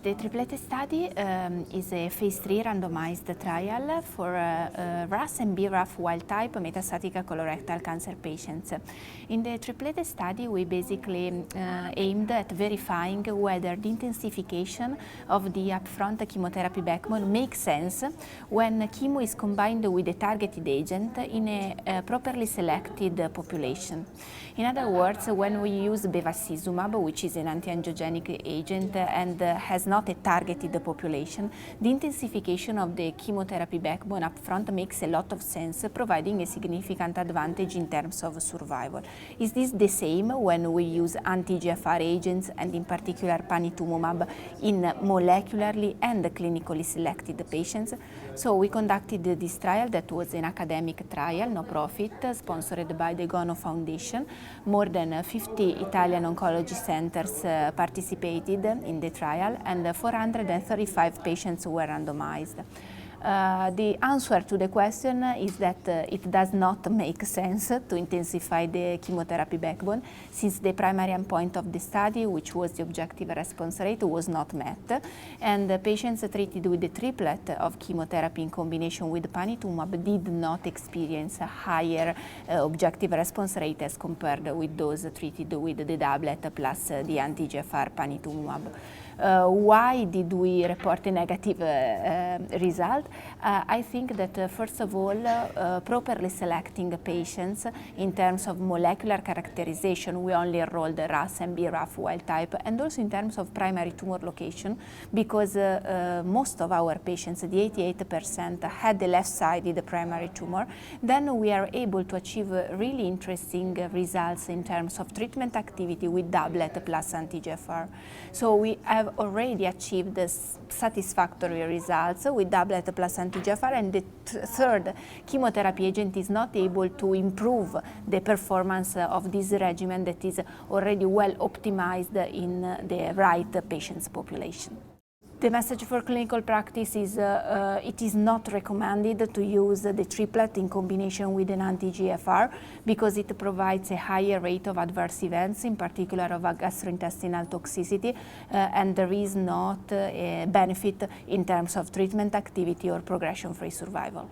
The TRIPLETE study is a phase 3 randomized trial for RAS and BRAF wild-type metastatic colorectal cancer patients. In the TRIPLETE study, we basically aimed at verifying whether the intensification of the upfront chemotherapy backbone makes sense when chemo is combined with a targeted agent in a properly selected population. In other words, when we use bevacizumab, which is an anti-angiogenic agent and has not a targeted population, the intensification of the chemotherapy backbone upfront makes a lot of sense, providing a significant advantage in terms of survival. Is this the same when we use anti-EGFR agents and in particular panitumumab in molecularly and clinically selected patients? So we conducted this trial that was an academic trial, no profit, sponsored by the Gono Foundation. More than 50 Italian oncology centers participated in the trial and 435 patients were randomized. The answer to the question is that it does not make sense to intensify the chemotherapy backbone, since the primary endpoint of the study, which was the objective response rate, was not met, and the patients treated with the triplet of chemotherapy in combination with panitumumab did not experience a higher objective response rate as compared with those treated with the doublet plus the anti-EGFR panitumumab. Why did we report a negative result? I think that first of all, properly selecting patients in terms of molecular characterization, we only enrolled RAS and BRAF wild type, and also in terms of primary tumor location, because most of our patients, the 88%, had the left-sided primary tumor. Then we are able to achieve really interesting results in terms of treatment activity with doublet plus anti-EGFR. So we have already achieved satisfactory results with doublet plus anti-EGFR, and the third chemotherapy agent is not able to improve the performance of this regimen that is already well optimized in the right patient's population. The message for clinical practice is it is not recommended to use the triplet in combination with an anti-EGFR because it provides a higher rate of adverse events, in particular of a gastrointestinal toxicity, and there is not a benefit in terms of treatment activity or progression-free survival.